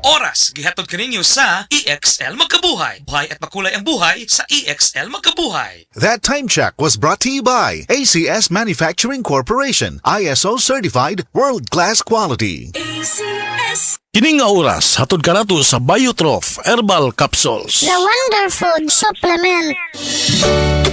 Oras gihatod kaninyo sa EXL Magkabuhay. Buhay at makulay ang buhay sa EXL Magkabuhay. That time check was brought to you by ACS Manufacturing Corporation, ISO certified world-class quality. ACS. Kining nga oras, hatod ka nato sa Biotrof Herbal Capsules. The Wonder Food Supplement.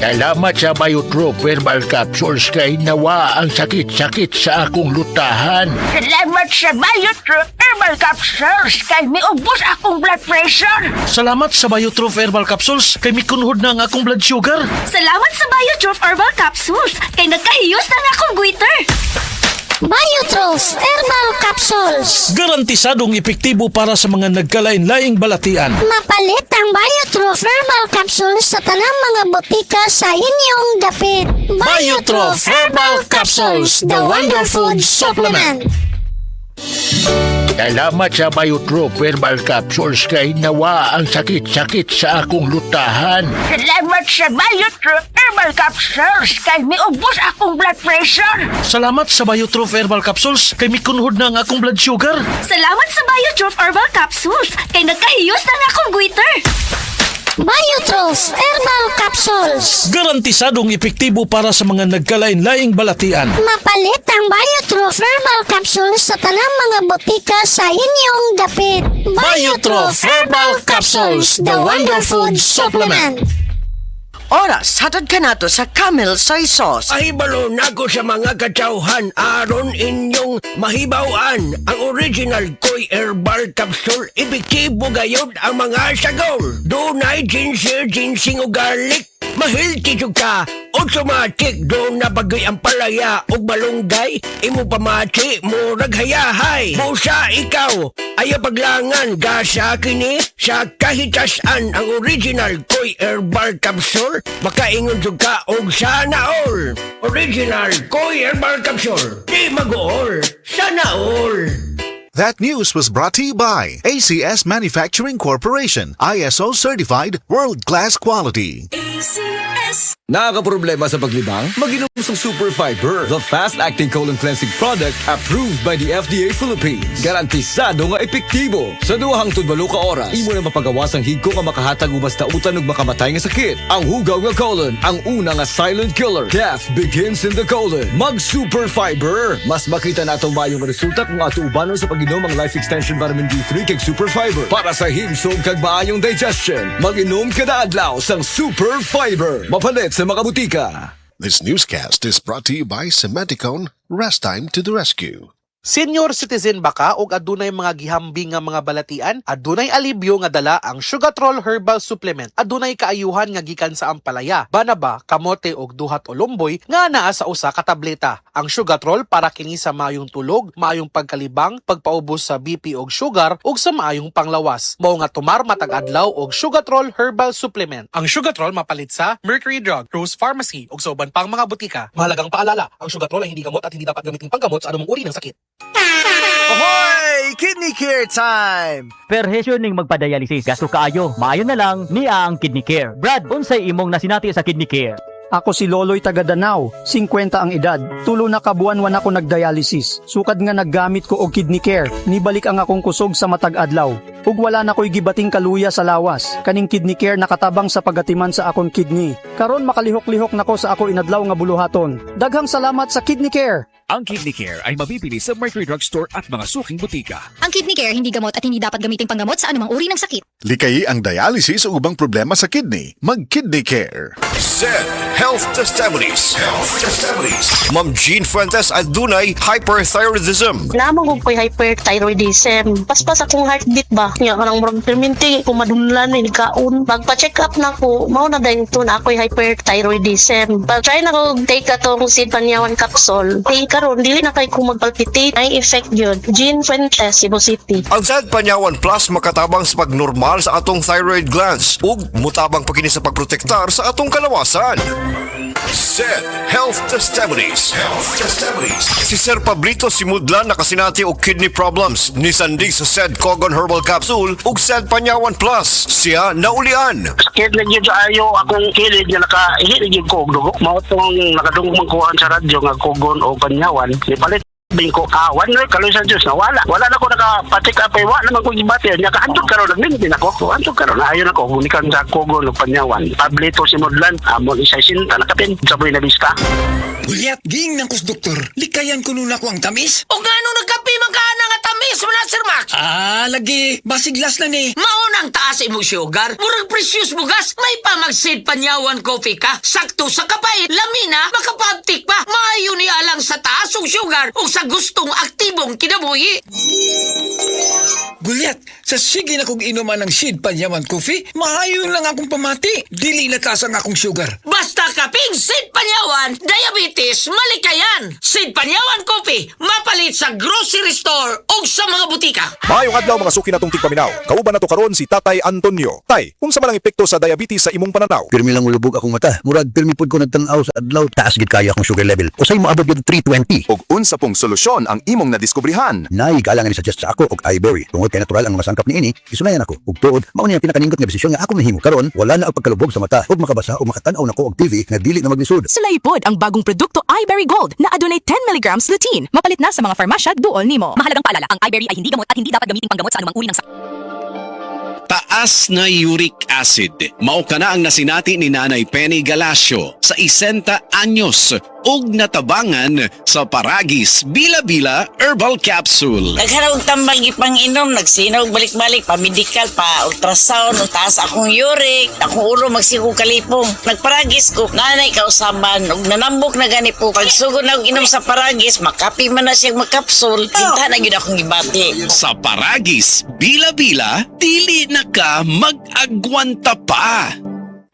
Salamat sa Biotrof Herbal Capsules kay nawa ang sakit-sakit sa akong lutahan. Salamat sa Biotrof Herbal Capsules kay miubos akong blood pressure. Salamat sa Biotrof Herbal Capsules kay mikunhod na ang akong blood sugar. Salamat sa Biotrof Herbal Capsules kay nagkahiyos na nga akong goiter. Biotrof Herbal Capsules. Garantisadong epektibo para sa mga nagkalain-laing balatian. Mapalit ang Biotrof Herbal Capsules sa tanang mga botika sa inyong dapit. Biotrof Herbal Capsules, the Wonder Food Supplement. Salamat sa Biotrof Herbal Capsules kay nawa ang sakit-sakit sa akong lutahan. Salamat sa Biotrof Herbal Capsules kay miubos akong blood pressure. Salamat sa Biotrof Herbal Capsules kay mikunhod na ang akong blood sugar. Salamat sa Biotrof Herbal Capsules kay nagkahiyos na nga akong goiter. Biotrof Herbal Capsules. Garantisadong epektibo para sa mga nagkalain-laing balatian. Mapalit ang Biotrof Herbal Capsules sa tanang mga botika sa inyong dapit. Biotrof Herbal Capsules, the Wonder Food Supplement. Oras, hatod ka nato sa Camel Soy Sauce. Ahibalo na ko sa mga katauhan aron inyong mahibawan ang original Koy Herbal Capsule. Epektibo gayod ang mga sagol. Dunay ginger, ginseng o garlic. Mahilti ka, automatic doon na bagay ang palaya o malunggay. Imo pamati, murag hayahay. Busa ikaw, ayaw paglangan. Gasa kini sa kahitasan ang original Koy Herbal Capsule. Makaingon ka og sana all. Original Koy Herbal Capsule. Di mag-all, sana all. That news was brought to you by ACS Manufacturing Corporation, ISO certified world-class quality. ACS. Nakakaproblema sa paglibang? Mag-inom sa Super Fiber, the fast-acting colon cleansing product approved by the FDA Philippines. Garantisado nga epektibo. Sa duhang tudbalo ka oras, imo na mapagawas ang higko nga makahatag ubas ta utan ug makamatay nga sakit. Ang hugaw nga colon, ang una nga silent killer. Death begins in the colon. Mag-Super Fiber. Mas makita nato mayong resulta kung ato ubanon sa pag-inom ang Life Extension Vitamin D3 kag Super Fiber. Para sa himsog kag maayong digestion, mag-inom kada adlaw sang Super Fiber. Mapalit sa mga butika. This newscast is brought to you by Cementicone. Rest time to the rescue. Senior citizen ba ka o adunay mga gihambing nga mga balatian? Adunay alibyo nga dala ang Sugatrol Herbal Supplement. Adunay kaayuhan nga gikan sa ampalaya, banaba, kamote og duhat o lumboy nga naa sa usa ka tableta. Ang Sugatrol para kini sa maayong tulog, maayong pagkalibang, pagpaubos sa BP og sugar ug sa maayong panglawas. Mao nga tumar matag adlaw og Sugatrol Herbal Supplement. Ang Sugatrol mapalit sa Mercury Drug, Rose Pharmacy ug sa uban pang mga butika. Mahalagang paalala, ang Sugatrol ay hindi gamot at hindi dapat gamitin panggamot sa anumang uri ng sakit. Ahoy! Kidney Care time! Perhesyon ning magpadialysis, gasto kaayo, maayo na lang niya ang Kidney Care. Brad, unsay imong nasinati sa Kidney Care? Ako si Loloy taga Danau, 50 ang edad. Tulo na kabuan wan ako nagdialysis. Sukad nga naggamit ko og Kidney Care, nibalik ang akong kusog sa matag adlaw. Ug wala na ko'y gibating kaluya sa lawas. Kaning Kidney Care nakatabang sa pagatiman sa akong kidney. Karon makalihok-lihok nako sa ako inadlaw nga buluhaton. Daghang salamat sa Kidney Care. Ang Kidney Care ay mabibili sa Mercury Drug Store at mga suking butika. Ang Kidney Care hindi gamot at hindi dapat gamitin panggamot sa anumang uri ng sakit. Likayi ang dialysis o ubang problema sa kidney. Mag-Kidney Care. SED Health Testimonies. Ma'am Jean Fuentes at dunay hyperthyroidism. Namang ko'y hyperthyroidism. Paspas akong heartbeat ba? Nga karang murag perminti ko madunlan ni kaon. Magpa-check up na ko, mao na dayon to na ako'y hyperthyroidism. Pag-try na ko take atong Sid Panyawan capsule. Karon dili na kay ko magpalpitate. Ay effect yun. Jean Fuentes, Cebu City. Ang SED Panyawan Plus makatabang sa pagnormal sa atong thyroid glands ug mutabang pa kini sa pagprotektar sa atong kalawasan. SED Health Testimonies. Si Sir Pablito Simudlan nakasinati og kidney problems ni sandig sa SED Cogon Herbal Capsule ug SED Panyawan Plus. Siya naulian. Sakit lagi ayo akong kilid nga nakahilig ko og dugo. Mao tong nakadungog man kuhaan sa radyo nga Cogon o Panyawan. Ipalit bingko kawan na kaloy sa Diyos na wala na ko nakapacheck up wala naman ko gibati nya kahandog karon nagmintin ako handog karon ayon ako unikan sa Kogo no Panyawan pablito si Modlan amon isa sinta na kapin saboy na lista. Ulyat, giing nang kus doktor, likayan ko nun ako ang tamis. O gano nagkapi magkana nga tamis mo na, Sir Max? Lagi, basiglas na ni. Maunang taas mo sugar, murag precious bugas, may pamagsid Panyawan coffee ka, sakto sa kapay, lamina, makapabtik pa, maayo ni alang sa taas og sugar o sa gustong aktibong kinabuhi. Gulyat, sa sige na kong inuman ng Sid Panyawan Coffee, maayon lang akong pamati. Dili na tasang akong sugar. Basta kaping Sid Panyawan, diabetes, malikayan. Sid Panyawan Coffee, mapalit sa grocery store o sa mga butika. Maayong adlaw mga suki natong tigpaminaw. Kauban nato karon si Tatay Antonio. Tay, unsa man ang epekto sa diabetes sa imong pananaw? Pirmi lang ulubog akong mata. Murag pirmi pud ko nagtan-aw sa adlaw. Taas gid kaya akong sugar level. Usay moabot gid 320. Ug unsa pong solusyon ang imong nadiskubrihan? Nay galangan ni suggest sa ako og iBerry. Tungod kay natural ang mga sangkap niini, isunayan ako. Ug tuod, mao ni ang pinakaningkot nga desisyon nga ako nahimo. Karon wala na og pagkalubog sa mata ug makabasa o makatan-aw nako og TV nga dili na maglisod. Sulay pod ang bagong produkto iBerry Gold na adunay 10 mg lutein. Mapalit na sa mga farmasya duol nimo. Mahalagang paalala, ang iBerry ay hindi gamot at hindi dapat gamitin panggamot sa anumang uri ng sakit. Taas na uric acid. Mao kana ang nasinati ni Nanay Penny Galasio sa 60 anyos ug natabangan sa Paragis Bila-Bila Herbal Capsule. Nagharap tambang ipang-inom, nagsinog balik-balik, pa-medical, pa-ultrasound, taas akong uric, akong ulo magsigo kalipong. Nagparagis ko, nanay kausaban, ug nanambok na gani po. Pagsugod na inom sa Paragis, makapi man na siyang magkapsul, tinta na yun akong gibati. Sa Paragis Bila-Bila, dili na ka mag-agwanta pa.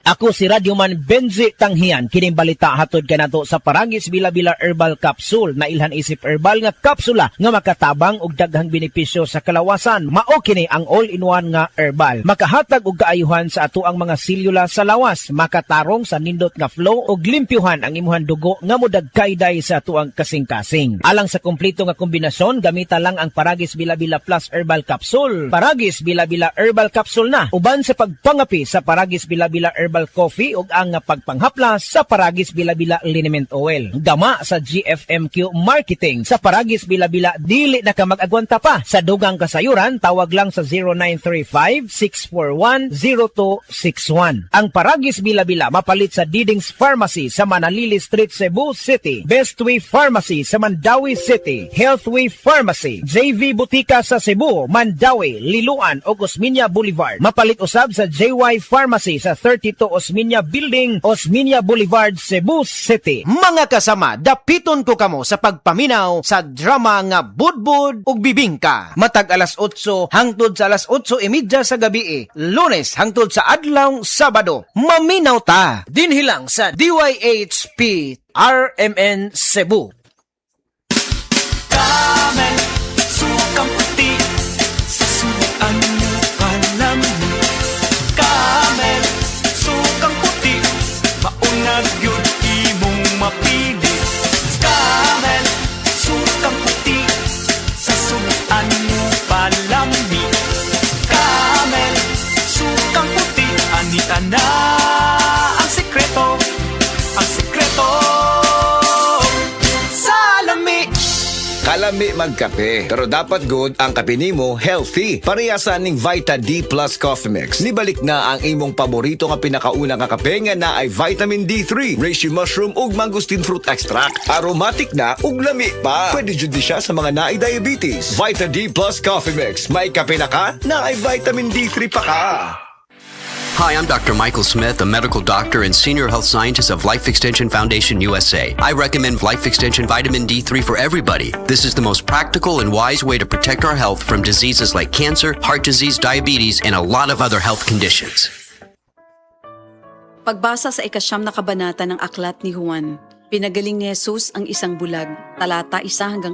Ako si Radyoman Benzi Tanghian, kining balita hatod kanato sa Paragis Bila-Bila Herbal Capsule na ilhan isip herbal nga kapsula nga makatabang og daghang benepisyo sa kalawasan. Mao kini ang all-in-one nga herbal. Makahatag og kaayuhan sa ato ang mga selula sa lawas, makatarong sa nindot nga flow og limpyuhan ang imuhang dugo nga modagkayday sa ato ang kasing-kasing. Alang sa kompleto nga kombinasyon, gamita lang ang Paragis Bila-Bila Plus Herbal Capsule. Paragis Bila-Bila Herbal Capsule na uban sa pagpangapi sa Paragis Bila-Bila Herbal Coffee ug ang pagpanghaplas sa Paragis Bila-Bila Liniment Oil. Gama sa GFMQ Marketing sa Paragis Bila-Bila dili na ka mag-agwanta pa. Sa dugang kasayuran, tawag lang sa 0935-641-0261. Ang Paragis Bila-Bila mapalit sa Diding's Pharmacy sa Manalili Street, Cebu City, Bestway Pharmacy sa Mandawi City, Healthway Pharmacy, JV Butika sa Cebu, Mandawi, Liloan ug Osmeña Boulevard. Mapalit usab sa JY Pharmacy sa 32 Osmeña Building, Osmeña Boulevard, Cebu City. Mga kasama, dapiton ko kamo sa pagpaminaw sa drama nga Budbud ug Bibingka. Matag alas 8 hangtod sa alas 8:30 sa gabi, Lunes hangtod sa adlaw Sabado. Maminaw ta dinhi lang sa DYHP RMN Cebu. Camel, sukang puti, susuan mo palamin. Camel, sukang puti, maunag yun imong mapili. Camel, sukang puti, sasuan mo palami. Camel, sukang puti, anita na ang sekreto sa lami. Kalami magkape, pero dapat good ang kape nimo healthy. Parehasan ning Vita D Plus Coffee Mix. Nibalik na ang imong paborito nga pinakauna nga kape nga na ay vitamin D3, reishi mushroom ug mangosteen fruit extract. Aromatic na ug lami pa. Pwede jud siya sa mga naay diabetes. Vita D Plus Coffee Mix. May kape na ka, na ay vitamin D3 pa ka. Hi, I'm Dr. Michael Smith, a medical doctor and senior health scientist of Life Extension Foundation USA. I recommend Life Extension Vitamin D3 for everybody. This is the most practical and wise way to protect our health from diseases like cancer, heart disease, diabetes, and a lot of other health conditions. Pagbasa sa 9 na kabanata ng aklat ni Juan, pinagaling ni Jesus ang isang bulag, talata 1-41.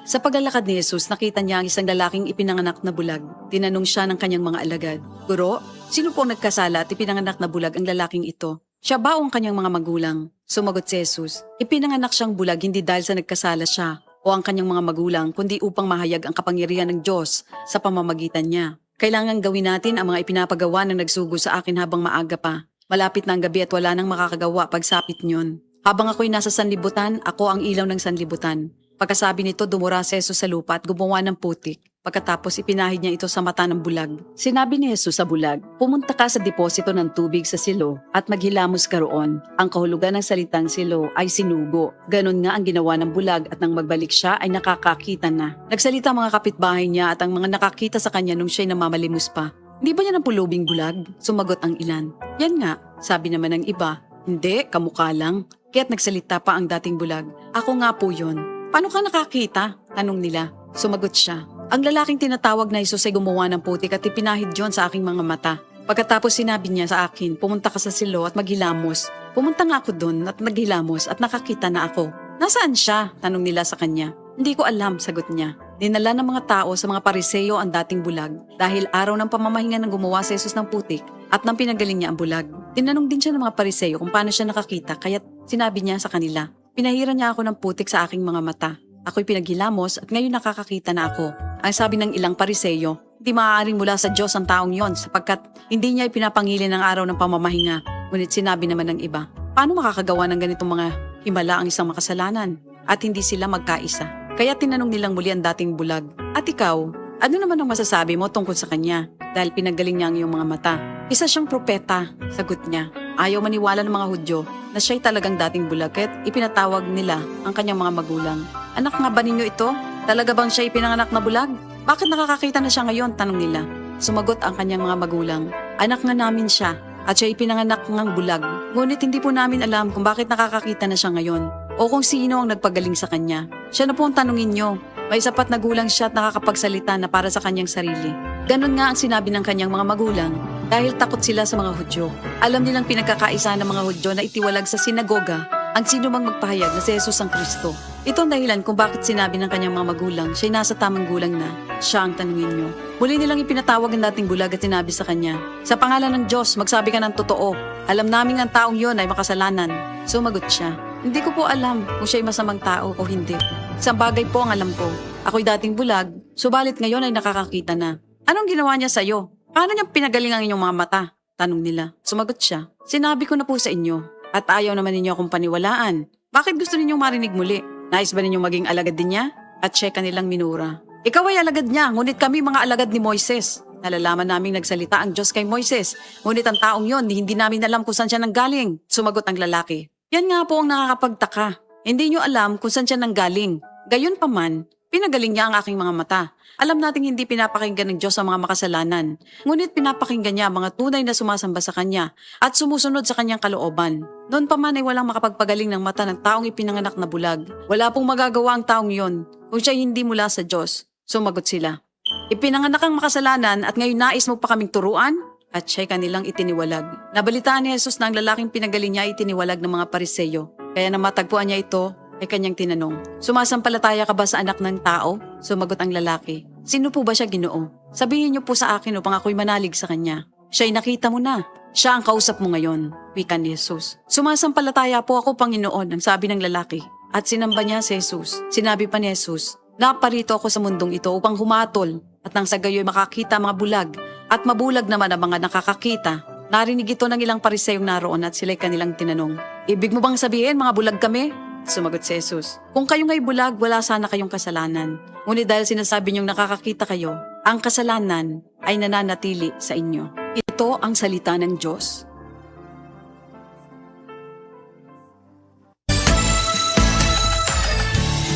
Sa paglalakad ni Jesus, nakita niya ang isang lalaking ipinanganak na bulag. Tinanong siya ng kanyang mga alagad, "Guro, sino po nagkasala at ipinanganak na bulag ang lalaking ito? Siya ba o ang kanyang mga magulang?" Sumagot si Jesus, "Ipinanganak siyang bulag hindi dahil sa nagkasala siya o ang kanyang mga magulang, kundi upang mahayag ang kapangyarihan ng Diyos sa pamamagitan niya. Kailangan gawin natin ang mga ipinapagawa ng nagsugo sa akin habang maaga pa. Malapit na ang gabi at wala nang makakagawa pagsapit niyon. Habang ako'y nasa sanlibutan, ako ang ilaw ng sanlibutan. Pagkasabi nito, dumura si Jesus sa lupa at gumawa ng putik. Pagkatapos ipinahid niya ito sa mata ng bulag. Sinabi ni Jesus sa bulag, "Pumunta ka sa deposito ng tubig sa silo at maghilamos ka roon." Ang kahulugan ng salitang silo ay sinugo. Ganon nga ang ginawa ng bulag at nang magbalik siya ay nakakakita na. Nagsalita ang mga kapitbahay niya at ang mga nakakita sa kanya nung siya'y namamalimos pa. "Hindi ba yan ang pulubing bulag?" Sumagot ang ilan. "Yan nga," sabi naman ng iba. "Hindi, kamukha lang." Kaya't nagsalita pa ang dating bulag, "Ako nga po yun." "Paano ka nakakita?" tanong nila. Sumagot siya, "Ang lalaking tinatawag na Jesus ay gumawa ng putik at ipinahid yon sa aking mga mata. Pagkatapos sinabi niya sa akin, pumunta ka sa silo at maghilamos. Pumunta nga ako doon at naghilamos at nakakita na ako." "Nasaan siya?" tanong nila sa kanya. "Hindi ko alam," sagot niya. Dinala ng mga tao sa mga Pariseo ang dating bulag dahil araw ng pamamahinga ng gumawa si Jesus ng putik at nang pinagaling niya ang bulag. Tinanong din siya ng mga Pariseo kung paano siya nakakita kaya't sinabi niya sa kanila, "Pinahiran niya ako ng putik sa aking mga mata. Ako'y pinaghilamos at ngayon nakakakita na ako." Ang sabi ng ilang Pariseo, "Di maaaring mula sa Diyos ang taong yon sapagkat hindi niya ipinapangili ng araw ng pamamahinga." Ngunit sinabi naman ng iba, "Paano makakagawa ng ganitong mga himala ang isang makasalanan?" At hindi sila magkaisa. Kaya tinanong nilang muli ang dating bulag, "At ikaw, ano naman ang masasabi mo tungkol sa kanya? Dahil pinagaling niya ang iyong mga mata." "Isa siyang propeta," sagot niya. Ayaw maniwala ng mga Hudyo na siya'y talagang dating bulag kaya't ipinatawag nila ang kanyang mga magulang. "Anak nga ba ninyo ito? Talaga bang siya'y pinanganak na bulag? Bakit nakakakita na siya ngayon?" tanong nila. Sumagot ang kanyang mga magulang, "Anak nga namin siya at siya'y pinanganak ngang bulag. Ngunit hindi po namin alam kung bakit nakakakita na siya ngayon o kung sino ang nagpagaling sa kanya. Siya na po ang tanungin nyo. May sapat na gulang siya at nakakapagsalita na para sa kanyang sarili." Ganon nga ang sinabi ng kanyang mga magulang dahil takot sila sa mga Hudyo. Alam nilang pinagkakaisa ng mga Hudyo na itiwalag sa sinagoga ang sino mang magpahayag na si Jesus ang Kristo. Ito ang dahilan kung bakit sinabi ng kanyang mga magulang siya'y nasa tamang gulang na siya ang tanungin nyo. Muli nilang ipinatawag ang dating bulag at sinabi sa kanya, "Sa pangalan ng Diyos, magsabi ka ng totoo. Alam namin ang taong yon ay makasalanan." Sumagot siya, "Hindi ko po alam kung siya'y masamang tao o hindi. Isang bagay po ang alam ko. Ako'y dating bulag, subalit ngayon ay nakakakita na." "Anong ginawa niya sa'yo? Paano niya pinagaling ang inyong mga mata?" tanong nila. Sumagot siya, "Sinabi ko na po sa inyo at ayaw naman ninyo akong paniwalaan. Bakit gusto ninyong marinig muli? Nais ba ninyong maging alagad din niya?" At siya kanilang minura. "Ikaw ay alagad niya, ngunit kami mga alagad ni Moises. Nalalaman naming nagsalita ang Diyos kay Moises, ngunit ang taong yon hindi namin alam kung saan siya nanggaling." Sumagot ang lalaki, "Yan nga po ang nakakapagtaka. Hindi niyo alam kung saan siya nanggaling. Gayon pa man, pinagaling niya ang aking mga mata. Alam nating hindi pinapakinggan ng Diyos ang mga makasalanan, ngunit pinapakinggan niya ang mga tunay na sumasamba sa Kanya at sumusunod sa Kanyang kalooban. Noon pa man ay walang makapagpagaling ng mata ng taong ipinanganak na bulag. Wala pong magagawa ang taong yon kung siya hindi mula sa Diyos." Sumagot sila, "Ipinanganak ang makasalanan at ngayon nais mo pa kaming turuan?" At siya'y kanilang itiniwalag. Nabalitaan ni Jesus na ang lalaking pinagaling niya ay itiniwalag ng mga Pariseo. Kaya nang matagpuan niya ito, ay kanyang tinanong, "Sumasampalataya ka ba sa anak ng tao?" Sumagot ang lalaki, "Sino po ba siya, Ginoo? Sabihin niyo po sa akin upang ako'y manalig sa kanya." "Siya'y nakita mo na. Siya ang kausap mo ngayon," wika ni Jesus. "Sumasampalataya po ako, Panginoon," ang sabi ng lalaki. At sinamba niya si Jesus. Sinabi pa ni Jesus, "Naparito ako sa mundong ito upang humatol at nang sa gayo'y makakita mga bulag at mabulag naman ang mga nakakakita." Narinig ito ng ilang Pariseyong naroon at sila'y kanilang tinanong, "Ibig mo bang sabihin mga bulag kami?" Sumagot si Jesus, "Kung kayo nga'y bulag, wala sana kayong kasalanan. Ngunit dahil sinasabi niyong nakakakita kayo, ang kasalanan ay nananatili sa inyo." Ito ang salita ng Diyos.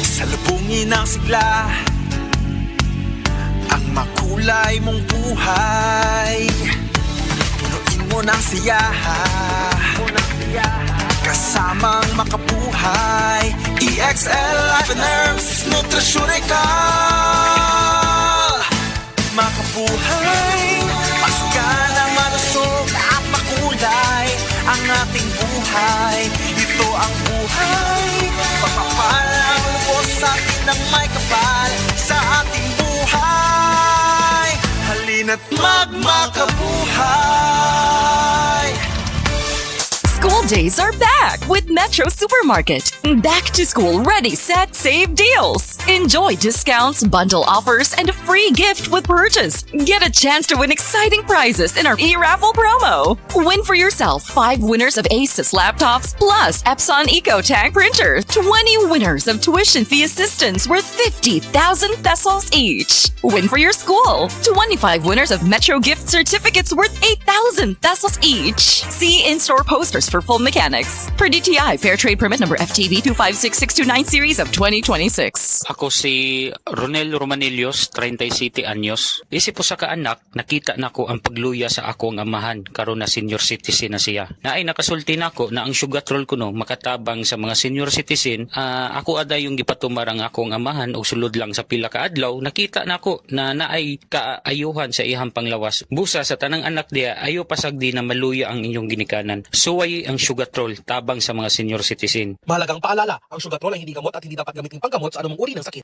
Salubungin ang sigla, ang makulay mong buhay. Punuin mo ng siyaha, kasamang makabuhay. EXL Life and Herbs Nutraceutical. Makabuhay, masigana, malusog at makulay ang ating buhay. Ito ang buhay, pagpapalang lubos sa atin ng may kapal sa ating buhay. Halina't magmakabuhay. School days holidays are back with Metro Supermarket. Back to school ready, set, save deals. Enjoy discounts, bundle offers, and a free gift with purchase. Get a chance to win exciting prizes in our e-raffle promo. Win for yourself 5 winners of Asus laptops plus Epson EcoTank printer. 20 winners of tuition fee assistance worth 50,000 pesos each. Win for your school 25 winners of Metro gift certificates worth 8,000 pesos each. See in-store posters for full mechanics. Per DTI Fair Trade Permit number FTB 256629 series of 2026. Ako si Ronel Romanillos, 37 anyos. Isip po sa kaanak, nakita na ko ang pagluya sa akong amahan karon na senior citizen na siya. Naay nakasulti na ko na ang sugatrol ko no makatabang sa mga senior citizen. Ako ada yung gipatumar ang akong amahan o sulod lang sa pila ka adlaw. Nakita na ko na naay kaayuhan sa ihang panglawas. Busa sa tanang anak diya, ayo pasagdi na maluya ang inyong ginikanan. Suway ang sugatrol tabang sa mga senior citizen. Mahalagang paalala, ang sugatrol ay hindi gamot at hindi dapat gamitin panggamot sa anumang uri ng sakit.